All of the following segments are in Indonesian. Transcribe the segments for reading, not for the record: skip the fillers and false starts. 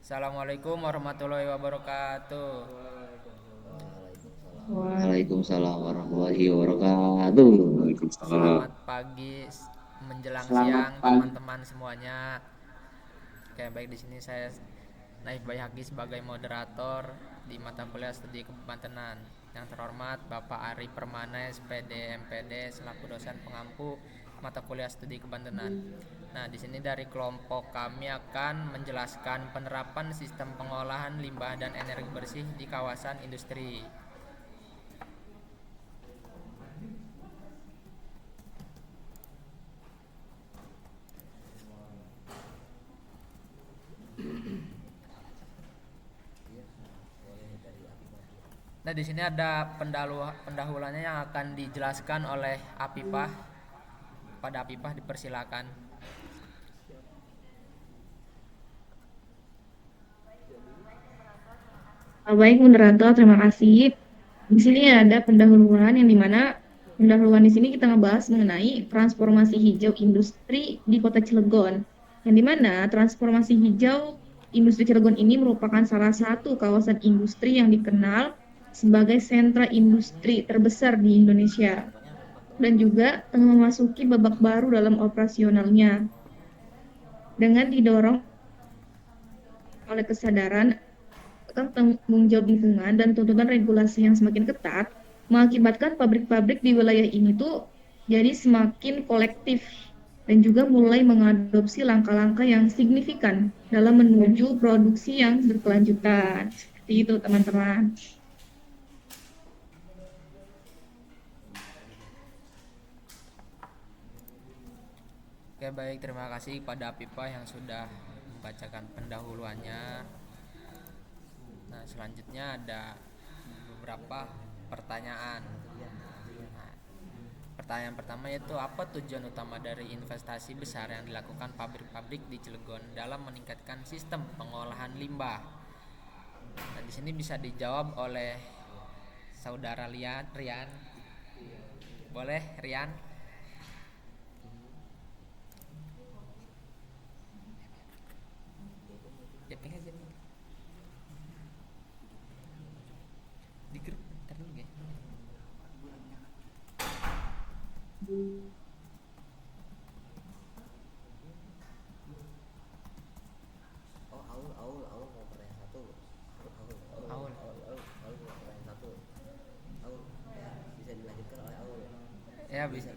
Assalamualaikum warahmatullahi wabarakatuh. Waalaikumsalam warahmatullahi wabarakatuh. Waalaikumsalam. Selamat pagi menjelang Selamat siang pagi. teman-teman semuanya. Oke, baik di sini saya Naif Bayhaqi sebagai moderator di mata kuliah studi kebantenan. Yang terhormat Bapak Ari Permana SPD MPD selaku dosen pengampu mata kuliah studi kebantenan. Nah, di sini dari kelompok kami akan menjelaskan penerapan sistem pengolahan limbah dan energi bersih di kawasan industri. Nah, di sini ada pendahuluannya yang akan dijelaskan oleh Apipah. Pada Apipah dipersilakan. Baik, moderator, terima kasih. Di sini ada pendahuluan yang dimana pendahuluan di sini kita ngebahas mengenai transformasi hijau industri di Kota Cilegon. Yang dimana transformasi hijau industri Cilegon ini merupakan salah satu kawasan industri yang dikenal sebagai sentra industri terbesar di Indonesia dan juga tengah memasuki babak baru dalam operasionalnya dengan didorong oleh kesadaran tentang tanggung jawab lingkungan dan tuntutan regulasi yang semakin ketat mengakibatkan pabrik-pabrik di wilayah ini tuh jadi semakin kolektif dan juga mulai mengadopsi langkah-langkah yang signifikan dalam menuju produksi yang berkelanjutan. Seperti itu, teman-teman. Oke, baik, terima kasih pada Apipah yang sudah membacakan pendahuluannya. Nah, selanjutnya ada beberapa pertanyaan. Nah, pertanyaan pertama yaitu apa tujuan utama dari investasi besar yang dilakukan pabrik-pabrik di Cilegon dalam meningkatkan sistem pengolahan limbah? Nah, di sini bisa dijawab oleh saudara Rian. Boleh, Rian? Ya, pengen aja nih. Di grup, ntar dulu ya. Aul mau pertanyaan satu. Aul. Aul mau pertanyaan satu. Aul, ya, bisa dilanjutkan oleh Aul. Ya, bisa.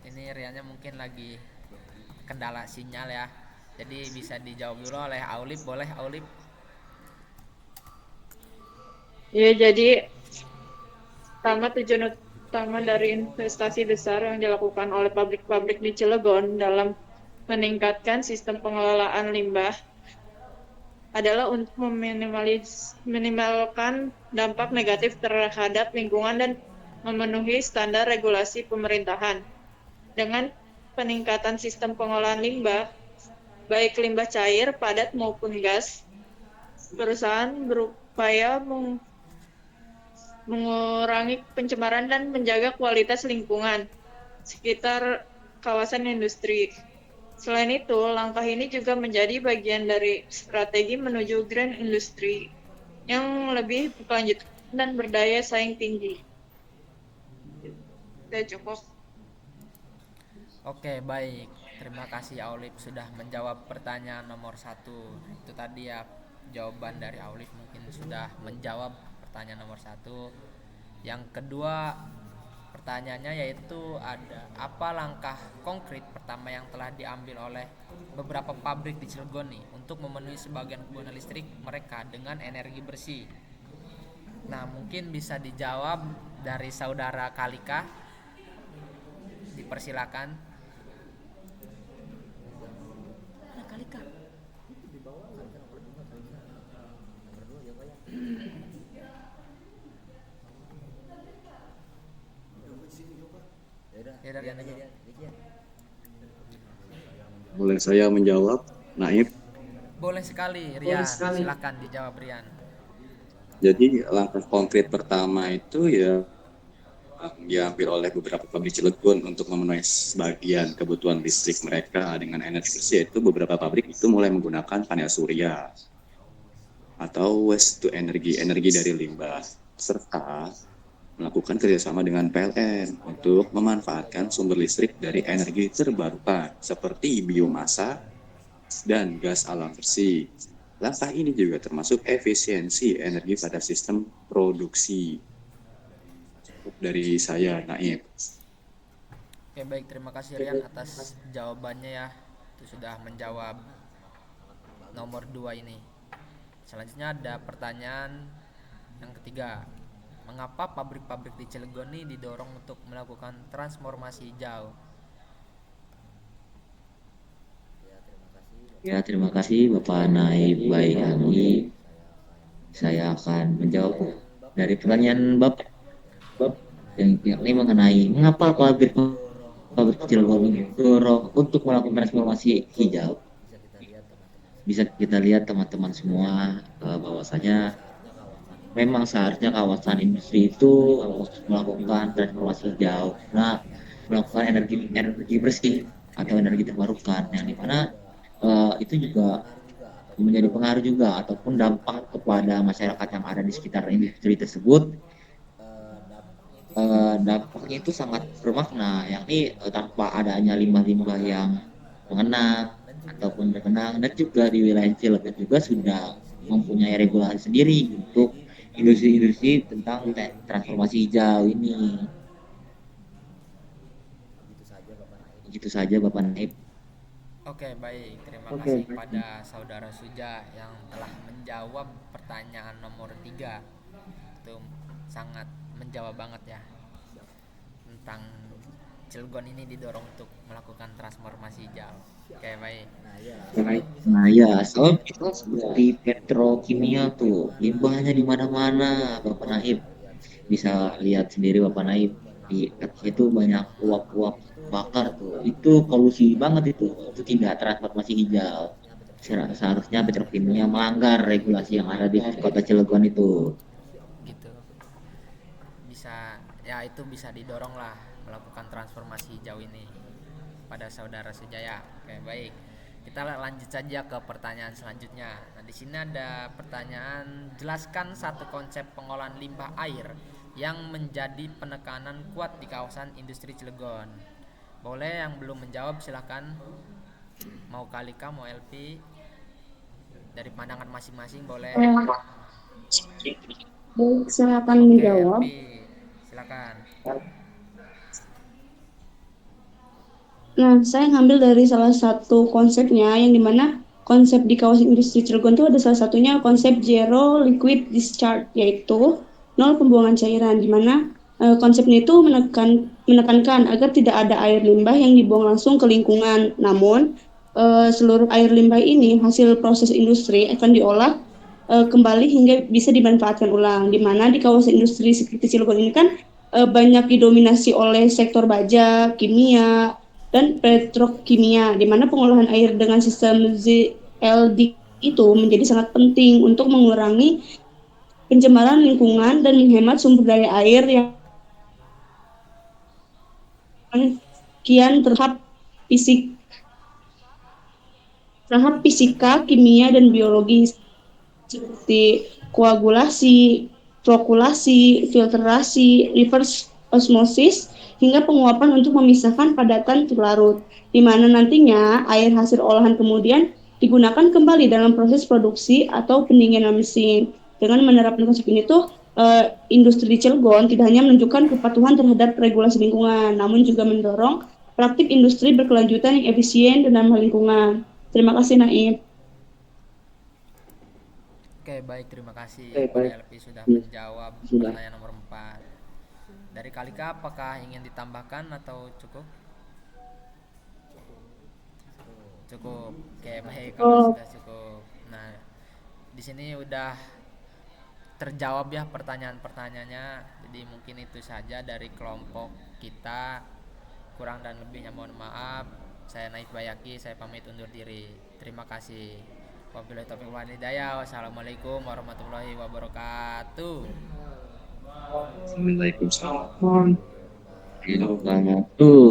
Ini Riannya mungkin lagi kendala sinyal ya. Jadi bisa dijawab dulu oleh Aulip, boleh Aulip? Ya, jadi pertama tujuan utama dari investasi besar yang dilakukan oleh pabrik-pabrik di Cilegon dalam meningkatkan sistem pengelolaan limbah adalah untuk meminimalkan dampak negatif terhadap lingkungan dan memenuhi standar regulasi pemerintahan. Dengan peningkatan sistem pengolahan limbah, baik limbah cair, padat maupun gas, perusahaan berupaya mengurangi pencemaran dan menjaga kualitas lingkungan sekitar kawasan industri. Selain itu, langkah ini juga menjadi bagian dari strategi menuju green industry yang lebih berkelanjutan dan berdaya saing tinggi. Sudah cukup. Oke, baik. Terima kasih Aulip sudah menjawab pertanyaan nomor satu. Itu tadi ya jawaban dari Aulip mungkin sudah menjawab pertanyaan nomor satu. Yang kedua pertanyaannya yaitu ada apa langkah konkret pertama yang telah diambil oleh beberapa pabrik di Cilegon nih untuk memenuhi sebagian kebutuhan listrik mereka dengan energi bersih. Nah, mungkin bisa dijawab dari saudara Kalika. Dipersilakan. Nah, Kalika. Di bawah kan nomor 2 kan. Nomor 2 jawabannya. Ya udah, Ya, dari Dian Anda aja dulu. Dian. Dian. Boleh saya menjawab, Naif? Boleh sekali, Boleh Rian. sekali. Silakan dijawab, Rian. Jadi langkah konkret pertama itu ya diambil oleh beberapa pabrik Cilegon untuk memenuhi sebagian kebutuhan listrik mereka dengan energi bersih, yaitu beberapa pabrik itu mulai menggunakan panel surya atau waste to energi, energi dari limbah, serta melakukan kerjasama dengan PLN untuk memanfaatkan sumber listrik dari energi terbarukan seperti biomasa dan gas alam bersih. Langkah ini juga termasuk efisiensi energi pada sistem produksi. Cukup dari saya, Naib. Oke, baik, terima kasih Rian atas jawabannya ya. Itu sudah menjawab nomor 2 ini. Selanjutnya ada pertanyaan yang ketiga. Mengapa pabrik-pabrik di Cilegon ini didorong untuk melakukan transformasi hijau? Ya, terima kasih. Ya, terima kasih Bapak Naib Bayani. Saya akan menjawab dari pertanyaan Bapak, yang yakni mengenai mengapa pabrik Cilegon ini didorong untuk melakukan transformasi hijau. Bisa kita lihat teman-teman. Bisa kita lihat teman-teman semua bahwasanya Seharusnya kawasan memang seharusnya kawasan industri itu melakukan transformasi hijau, nah melakukan energi bersih atau energi terbarukan, yang dimana itu juga menjadi pengaruh juga ataupun dampak kepada masyarakat yang ada di sekitar industri tersebut. Dampaknya itu sangat bermakna, yakni tanpa adanya limbah-limbah yang mengenang ataupun berkenang, dan juga di wilayah Cilegon juga sudah mempunyai regulasi sendiri untuk industri-industri tentang transformasi hijau ini. Begitu saja Bapak Naib. Oke, baik. Terima kasih kepada saudara Suja yang telah menjawab pertanyaan nomor 3. Itu sangat menjawab banget ya tentang Cilegon ini didorong untuk melakukan transformasi hijau. Oke, baik. Nah ya, soal itu seperti petrokimia tuh, limbahnya di mana-mana, Bapak Naib. Bisa lihat sendiri Bapak Naib, di itu banyak uap-uap bakar tuh. Itu polusi banget itu tidak transformasi hijau. Seharusnya petrokimia melanggar regulasi yang ada di Kota Cilegon itu. Gitu. Bisa ya, itu bisa didorong lah melakukan transformasi hijau ini pada saudara Sujaya. Oke, baik. Kita lanjut saja ke pertanyaan selanjutnya. Nah, di sini ada pertanyaan, jelaskan satu konsep pengolahan limbah air yang menjadi penekanan kuat di kawasan industri Cilegon. Boleh yang belum menjawab silahkan. Mau Kalika, mau LP, dari pandangan masing-masing boleh. Baik, saya akan Oke, menjawab. LP, silakan. Nah, saya ngambil dari salah satu konsepnya, yang dimana konsep di kawasan industri Cilegon itu ada salah satunya konsep zero liquid discharge, yaitu nol pembuangan cairan, dimana konsepnya itu menekankan agar tidak ada air limbah yang dibuang langsung ke lingkungan. Namun seluruh air limbah ini hasil proses industri akan diolah kembali hingga bisa dimanfaatkan ulang. Dimana di kawasan industri seperti Cilegon ini kan banyak didominasi oleh sektor baja, kimia, dan petrokimia, di mana pengolahan air dengan sistem ZLD itu menjadi sangat penting untuk mengurangi pencemaran lingkungan dan menghemat sumber daya air yang kian terhadap fisika, kimia, dan biologi seperti koagulasi, flokulasi, filtrasi, reverse osmosis, hingga penguapan untuk memisahkan padatan terlarut, di mana nantinya air hasil olahan kemudian digunakan kembali dalam proses produksi atau pendinginan mesin. Dengan menerapkan konsep ini tuh industri di Cilegon tidak hanya menunjukkan kepatuhan terhadap regulasi lingkungan, namun juga mendorong praktik industri berkelanjutan yang efisien dan ramah lingkungan. Terima kasih, Naib. Oke, baik, terima kasih kepada LP sudah menjawab pertanyaan nomor 4. Dari Kalika, apakah ingin ditambahkan atau cukup? Cukup. Oke, baik, kalau sudah cukup. Nah, di sini udah terjawab ya pertanyaan-pertanyaannya. Jadi mungkin itu saja dari kelompok kita. Kurang dan lebihnya mohon maaf. Saya Naif Bayaki, saya pamit undur diri. Terima kasih. Wabillahi taufiq wal hidayah. Wassalamualaikum warahmatullahi wabarakatuh. Waalaikumsalam. Yang pertama tuh